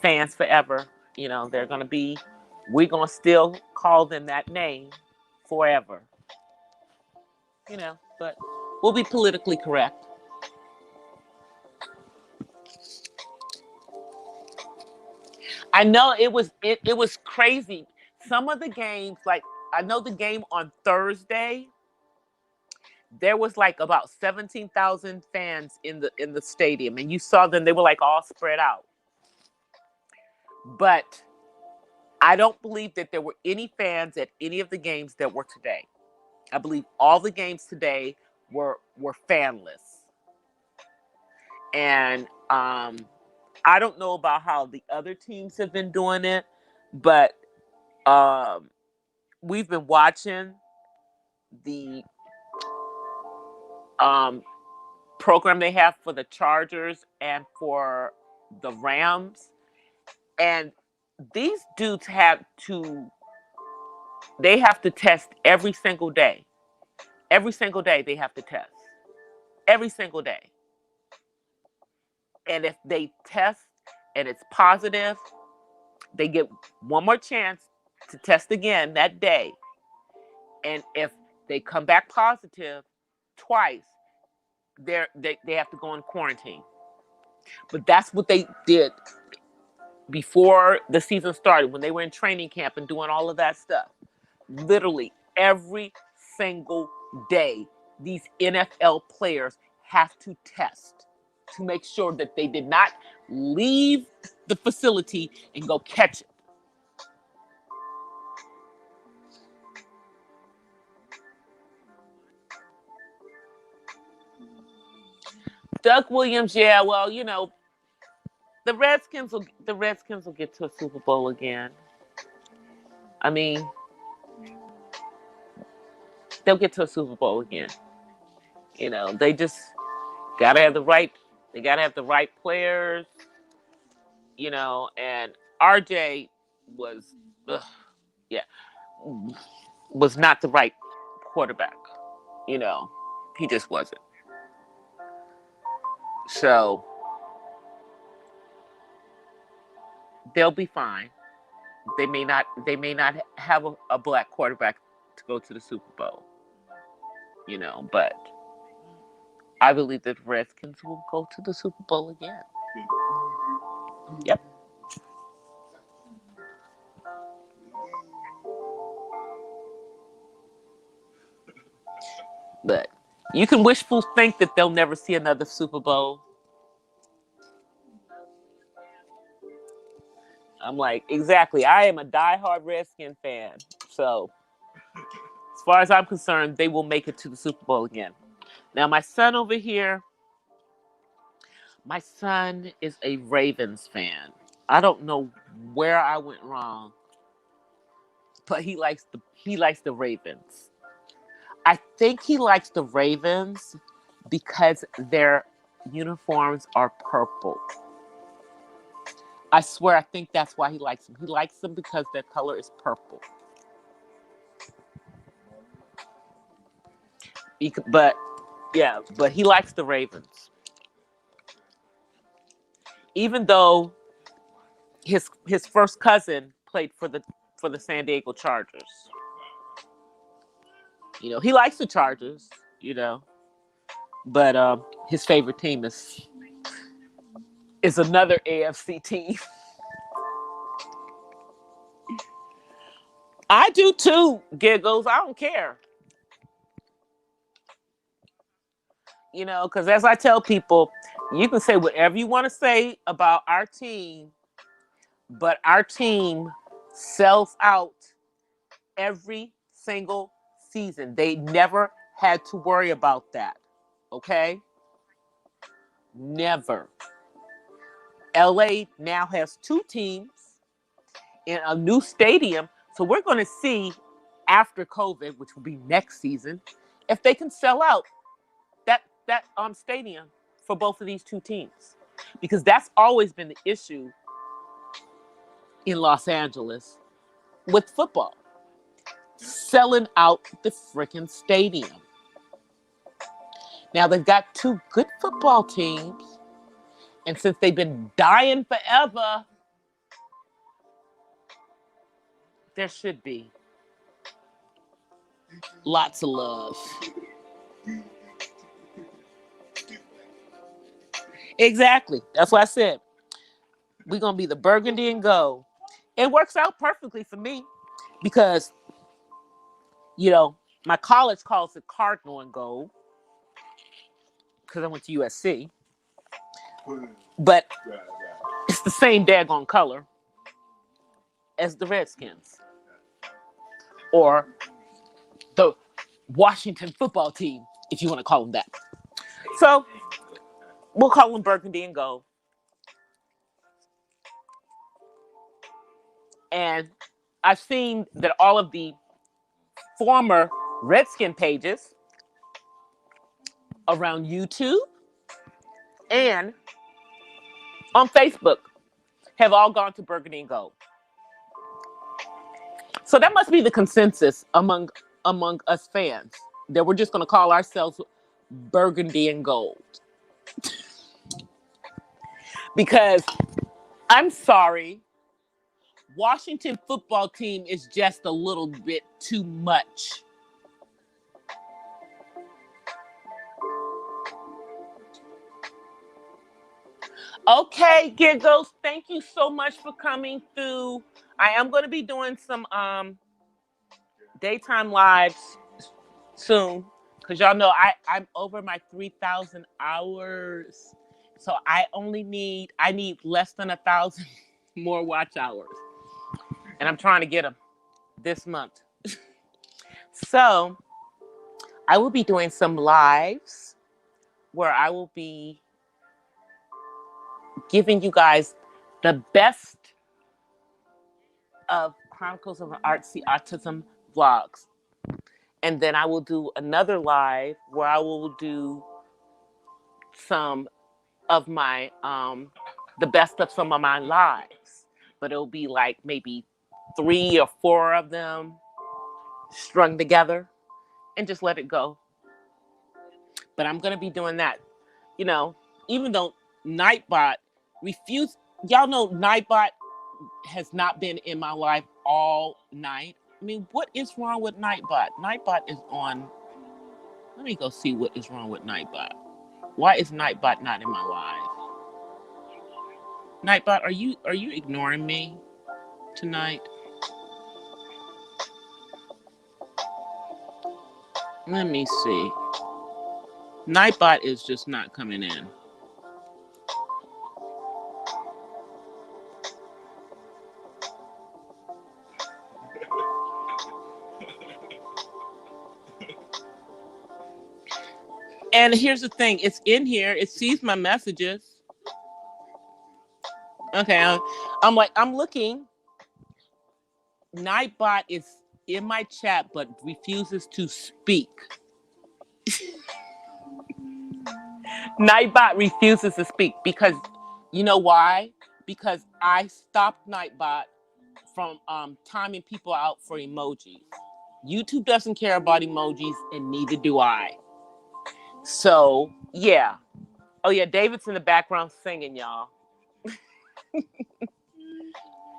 fans forever, we're going to still call them that name forever. But we'll be politically correct. I know it was crazy. Some of the games, like I know the game on Thursday there was like about 17,000 fans in the stadium, and you saw them. They were like all spread out. But I don't believe that there were any fans at any of the games that were today. I believe all the games today were fanless. And I don't know about how the other teams have been doing it, but we've been watching the program they have for the Chargers and for the Rams. And these dudes have to test every single day. Every single day they have to test. Every single day. And if they test and it's positive, they get one more chance to test again that day. And if they come back positive twice, they have to go in quarantine. But that's what they did before the season started, when they were in training camp and doing all of that stuff. Literally every single day, these NFL players have to test to make sure that they did not leave the facility and go catch it. Doug Williams, yeah, well, you know, the Redskins will get to a Super Bowl again. I mean, they'll get to a Super Bowl again. You know, they just gotta have the right players, you know, and RJ was was not the right quarterback. You know, he just wasn't. So they'll be fine. They may not have a black quarterback to go to the Super Bowl. You know, but I believe that Redskins will go to the Super Bowl again. Yep. But you can wishful think that they'll never see another Super Bowl. I'm like, exactly. I am a diehard Redskin fan. So, as far as I'm concerned, they will make it to the Super Bowl again. Now, my son over here, my son is a Ravens fan. I don't know where I went wrong, but he likes the Ravens. I think he likes the Ravens because their uniforms are purple. I swear, I think that's why he likes them. He likes them because their color is purple. But he likes the Ravens. Even though his first cousin played for the San Diego Chargers. You know, he likes the Chargers, you know. But his favorite team is another AFC team. I do too, Giggles. I don't care. You know, because as I tell people, you can say whatever you want to say about our team, but our team sells out every single season. They never had to worry about that. Okay? Never. LA now has two teams in a new stadium. So we're going to see after COVID, which will be next season, if they can sell out that stadium for both of these two teams. Because that's always been the issue in Los Angeles with football. Selling out the freaking stadium. Now they've got two good football teams. And since they've been dying forever, there should be lots of love. Exactly. That's what I said. We're going to be the burgundy and gold. It works out perfectly for me because, you know, my college calls it cardinal and gold. because I went to USC. But it's the same daggone color as the Redskins or the Washington football team, if you want to call them that. So we'll call them burgundy and gold. And I've seen that all of the former Redskin pages around YouTube and on Facebook have all gone to burgundy and gold. So that must be the consensus among us fans, that we're just going to call ourselves burgundy and gold. Because I'm sorry, Washington football team is just a little bit too much. Okay, Giggles, thank you so much for coming through. I am going to be doing some daytime lives soon, because y'all know I'm over my 3,000 hours. So I need less than 1,000 more watch hours. And I'm trying to get them this month. So I will be doing some lives where I will be giving you guys the best of Chronicles of an Artsy Autism vlogs. And then I will do another live where I will do some of my, the best of some of my lives. But it'll be like maybe 3 or 4 of them strung together and just let it go. But I'm going to be doing that. You know, even though Nightbot refused, y'all know Nightbot has not been in my life all night. I mean, what is wrong with Nightbot? Nightbot is on. Let me go see what is wrong with Nightbot. Why is Nightbot not in my life? Nightbot, are you ignoring me tonight? Let me see. Nightbot is just not coming in. And here's the thing, it's in here, it sees my messages. Okay, I'm looking. Nightbot is in my chat but refuses to speak. Nightbot refuses to speak because, you know why? Because I stopped Nightbot from timing people out for emojis. YouTube doesn't care about emojis, and neither do I. So, yeah. Oh, yeah, David's in the background singing, y'all.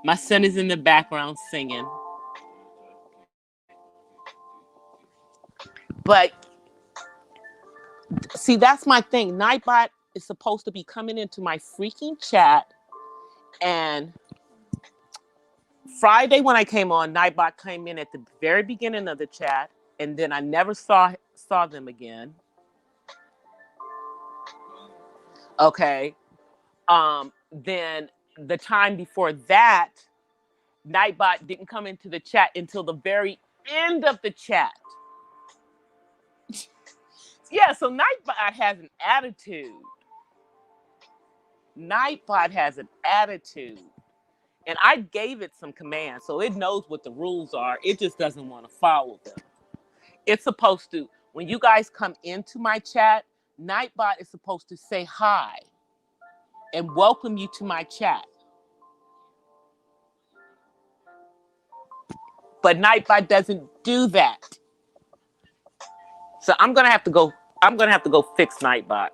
My son is in the background singing. But, see, that's my thing. Nightbot is supposed to be coming into my freaking chat. And Friday when I came on, Nightbot came in at the very beginning of the chat. And then I never saw them again. Okay. Then the time before that, Nightbot didn't come into the chat until the very end of the chat. Yeah, so Nightbot has an attitude. Nightbot has an attitude. And I gave it some commands, so it knows what the rules are. It just doesn't want to follow them. It's supposed to, when you guys come into my chat, Nightbot is supposed to say hi and welcome you to my chat. But Nightbot doesn't do that. So I'm gonna have to go fix Nightbot.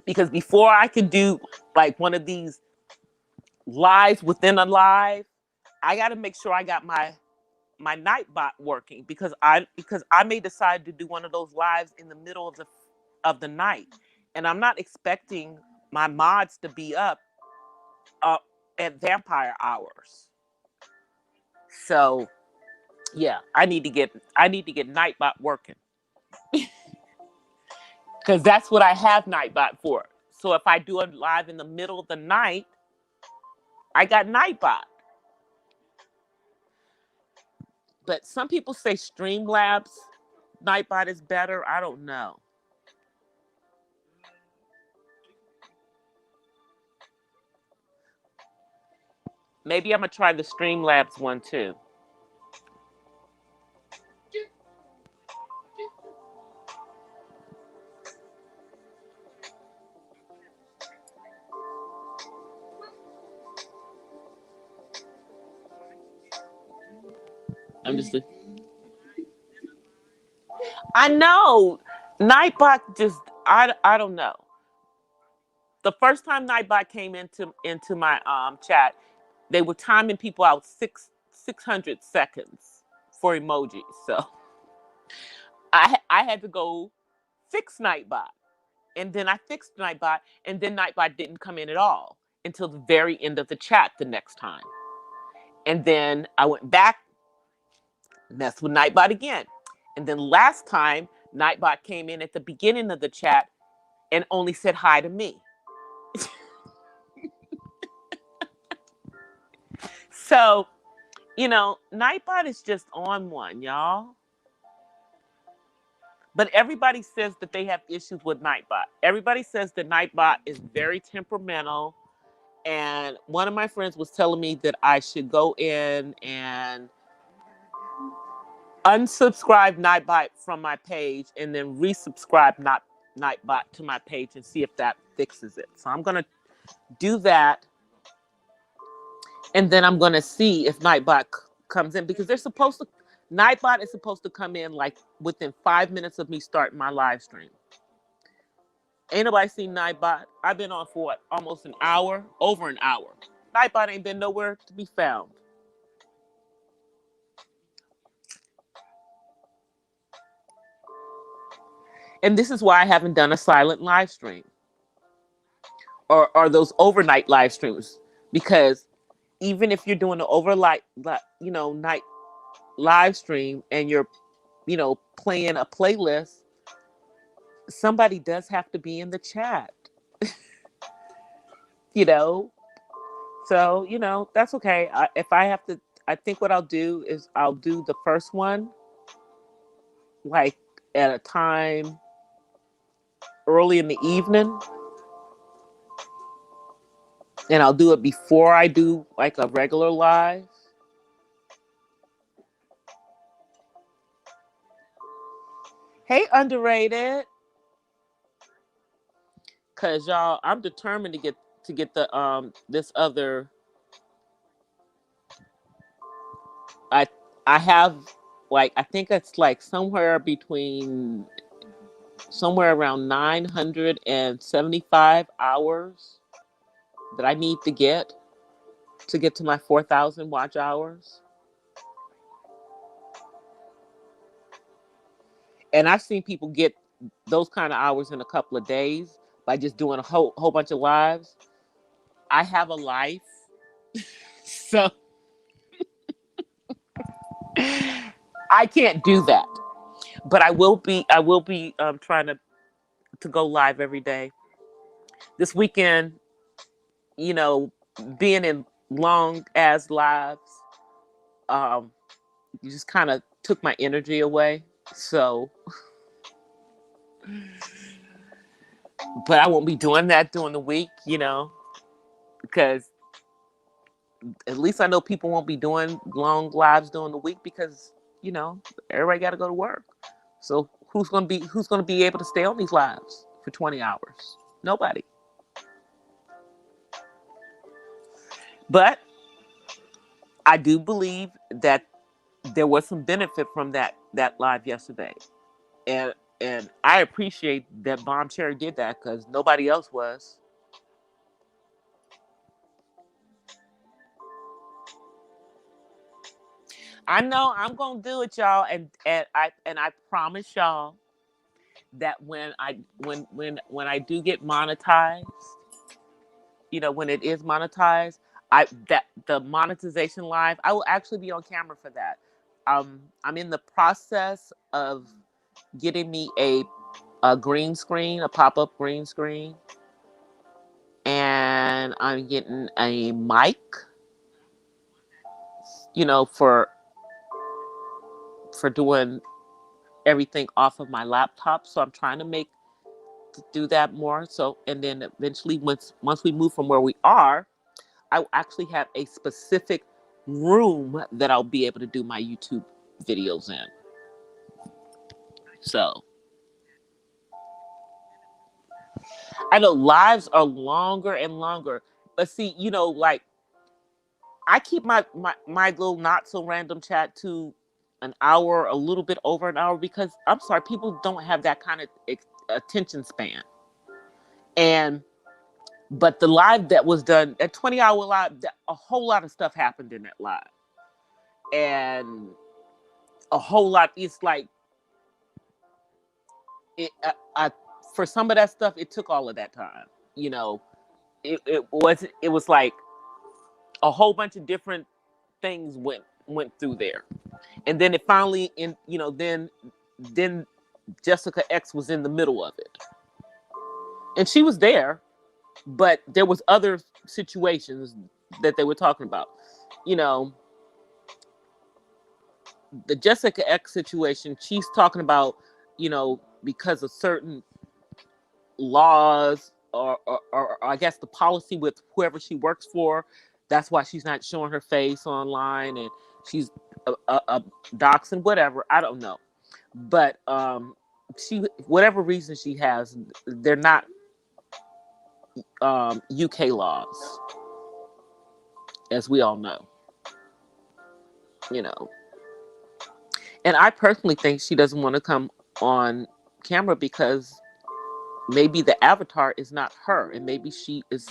Because before I can do like one of these lives within a live, I gotta make sure I got my Nightbot working, because I may decide to do one of those lives in the middle of the night. And I'm not expecting my mods to be up at vampire hours. So yeah, I need to get Nightbot working. because that's what I have Nightbot for. So if I do a live in the middle of the night, I got Nightbot. But some people say Streamlabs Nightbot is better. I don't know. Maybe I'm gonna try the Streamlabs one too. I'm just. I know Nightbot just. I don't know. The first time Nightbot came into my chat, they were timing people out 600 seconds for emojis. So I had to go fix Nightbot, and then I fixed Nightbot, and then Nightbot didn't come in at all until the very end of the chat the next time. And then I went back, messed with Nightbot again. And then last time, Nightbot came in at the beginning of the chat and only said hi to me. So, Nightbot is just on one, y'all. But everybody says that they have issues with Nightbot. Everybody says that Nightbot is very temperamental. And one of my friends was telling me that I should go in and unsubscribe Nightbot from my page and then resubscribe Nightbot to my page and see if that fixes it. So I'm going to do that. And then I'm going to see if Nightbot comes in, because Nightbot is supposed to come in like within 5 minutes of me starting my live stream. Ain't nobody seen Nightbot. I've been on for what, almost an hour, over an hour. Nightbot ain't been nowhere to be found. And this is why I haven't done a silent live stream or those overnight live streams, because even if you're doing an overnight, night live stream and you're, playing a playlist, somebody does have to be in the chat, So, that's okay. If I have to, I think what I'll do is I'll do the first one like at a time early in the evening. And I'll do it before I do like a regular live. Hey, underrated. Cause y'all, I'm determined to get the this other. I have like, I think it's like somewhere around 975 hours that I need to get to my 4,000 watch hours. And I've seen people get those kind of hours in a couple of days by just doing a whole bunch of lives. I have a life, so I can't do that. But I will be trying to go live every day. This weekend, being in long as lives, you just kind of took my energy away. So, but I won't be doing that during the week, because at least I know people won't be doing long lives during the week because, everybody got to go to work. So who's going to be able to stay on these lives for 20 hours? Nobody. But I do believe that there was some benefit from that live yesterday. And I appreciate that Bomb Cherry did that, because nobody else was. I know I'm gonna do it, y'all, and I promise y'all that when I do get monetized, when it is monetized, that the monetization live, I will actually be on camera for that. I'm in the process of getting me a a green screen, a pop-up green screen, and I'm getting a mic, for doing everything off of my laptop. So I'm trying to do that more. So, and then eventually, once we move from where we are, I will actually have a specific room that I'll be able to do my YouTube videos in. So I know lives are longer and longer, but see, like I keep my little not so random chat to an hour, a little bit over an hour, because I'm sorry, people don't have that kind of attention span. And but the live that was done, at 20-hour live, a whole lot of stuff happened in that live, and a whole lot. It's like I for some of that stuff, it took all of that time. It was like a whole bunch of different things went through there, and then it finally then Jessica X was in the middle of it, and she was there, but there was other situations that they were talking about. The Jessica X situation, she's talking about, because of certain laws, or I guess the policy with whoever she works for. That's why she's not showing her face online, and she's a doxing, whatever. I don't know, but she, whatever reason she has, they're not UK laws, as we all know. And I personally think she doesn't want to come on camera because maybe the avatar is not her, and maybe she is,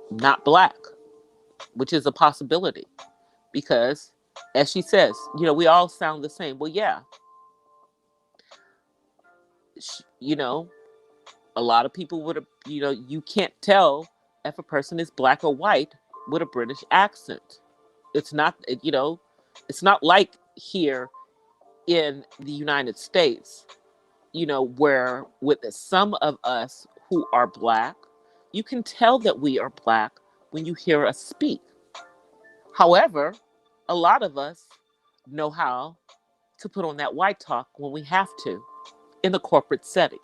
not black, which is a possibility. Because, as she says, we all sound the same. Well, yeah, a lot of people would have, you can't tell if a person is black or white with a British accent. It's not, it's not like here in the United States, where with some of us who are black, you can tell that we are black when you hear us speak. However, a lot of us know how to put on that white talk when we have to in the corporate setting.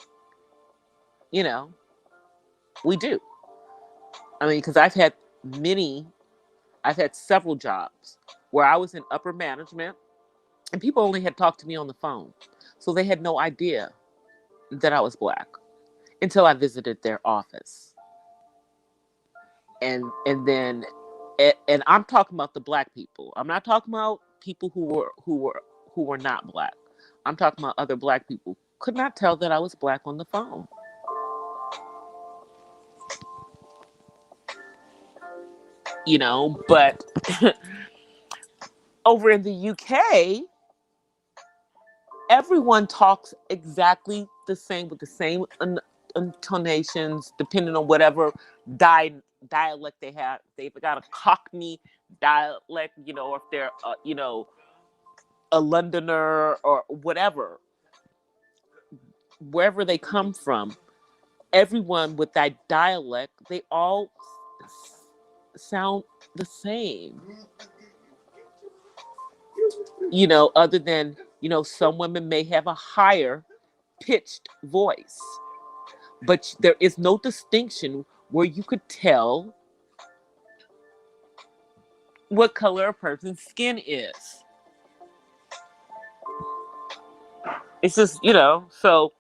We do. I mean, because I've had several jobs where I was in upper management and people only had talked to me on the phone. So they had no idea that I was black until I visited their office. And then I'm talking about the black people. I'm not talking about people who were not black. I'm talking about other black people. Could not tell that I was black on the phone. But over in the UK, everyone talks exactly the same, with the same intonations, depending on whatever dialect they have. They've got a Cockney dialect, or if they're, a Londoner or whatever, wherever they come from, everyone with that dialect, they all sound the same. Other than, some women may have a higher pitched voice, but there is no distinction where you could tell what color a person's skin is. It's just, so,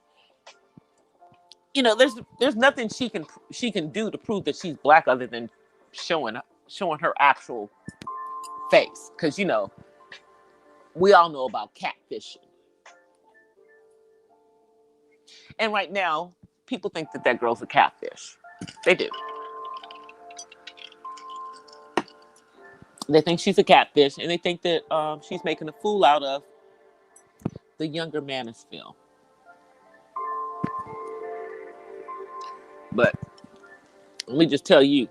there's nothing she can do to prove that she's black other than showing her actual face, because we all know about catfishing. And right now, people think that girl's a catfish. They do. They think she's a catfish, and they think that she's making a fool out of the younger Manisfield. But let me just tell you,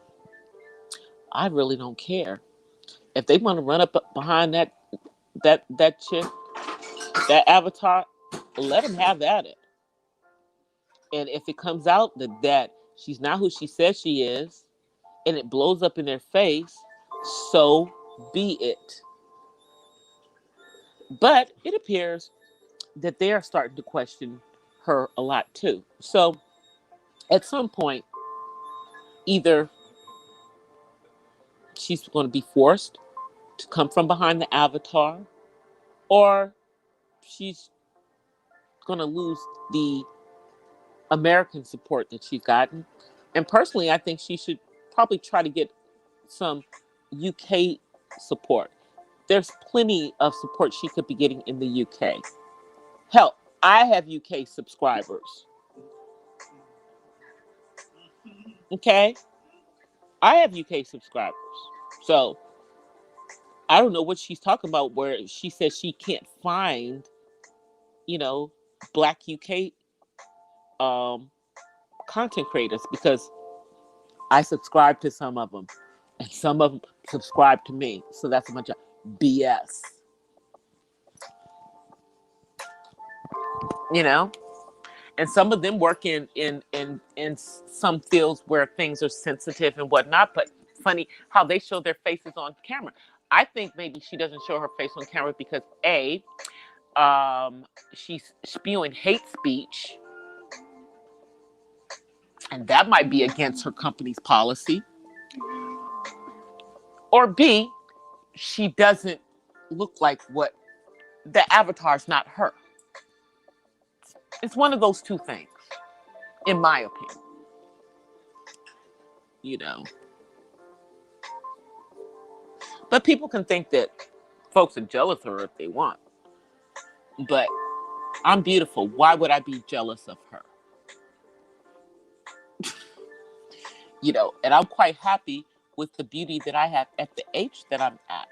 I really don't care. If they want to run up behind that chick, that avatar, let them have at it. And if it comes out that she's not who she says she is, and it blows up in their face, so be it. But it appears that they are starting to question her a lot too. So at some point, either she's going to be forced to come from behind the avatar, or she's going to lose the American support that she's gotten. And personally, I think she should probably try to get some UK support. There's plenty of support she could be getting in the UK. Hell, I have UK subscribers. Okay? I have UK subscribers. So I don't know what she's talking about where she says she can't find, you know, black UK um, content creators, because I subscribe to some of them and some of them subscribe to me. So that's a bunch of BS. You know? And some of them work in some fields where things are sensitive and whatnot. But funny how they show their faces on camera. I think maybe she doesn't show her face on camera because she's spewing hate speech, and that might be against her company's policy. Or B, she doesn't look like what the avatar's not her. It's one of those two things, in my opinion. You know. But people can think that folks are jealous of her if they want. But I'm beautiful. Why would I be jealous of her? You know, and I'm quite happy with the beauty that I have at the age that I'm at.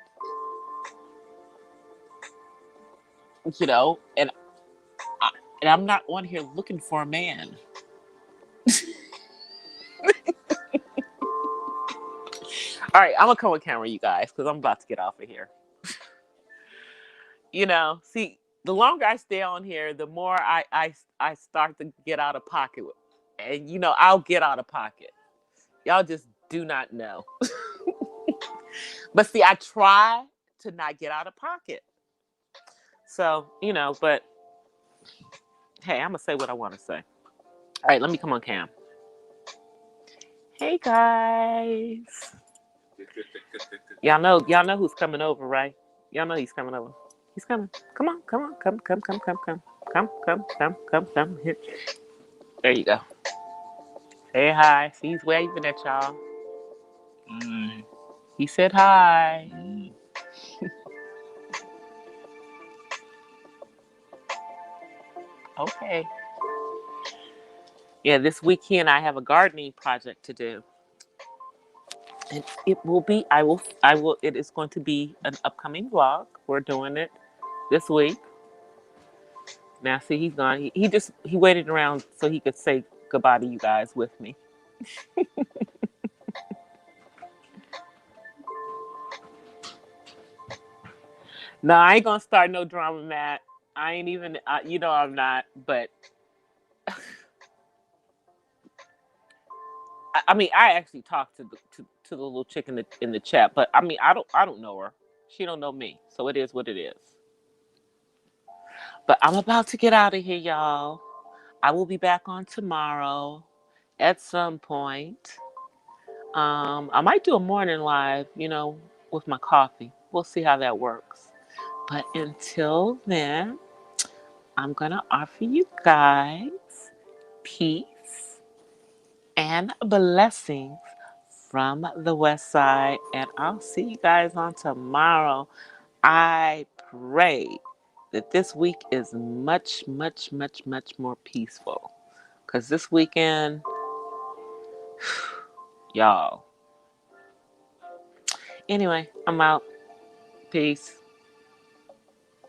You know, and I'm not on here looking for a man. All right, I'm gonna come on camera, you guys, because I'm about to get off of here. You know, see, the longer I stay on here, the more I start to get out of pocket. And, you know, I'll get out of pocket. Y'all just do not know. But see, I try to not get out of pocket. So, you know, but hey, I'm going to say what I want to say. All right, let me come on cam. Hey, guys. Y'all know who's coming over, right? Y'all know he's coming over. He's coming. Come on. Come. Here. There you go. Say hi. See, he's waving at y'all. He said hi. Okay. Yeah, this weekend I have a gardening project to do. And it is going to be an upcoming vlog. We're doing it this week. Now, see, he's gone. He waited around so he could say goodbye to you guys with me. No, I ain't gonna start no drama, Matt. I ain't even, you know, I'm not. But I mean, I actually talked to the little chick in the chat. But I mean, I don't know her. She don't know me. So it is what it is. But I'm about to get out of here, y'all. I will be back on tomorrow at some point. I might do a morning live, you know, with my coffee. We'll see how that works. But until then, I'm going to offer you guys peace and blessings from the West Side. And I'll see you guys on tomorrow. I pray that this week is much, much, much, much more peaceful. Because this weekend, y'all. Anyway, I'm out. Peace.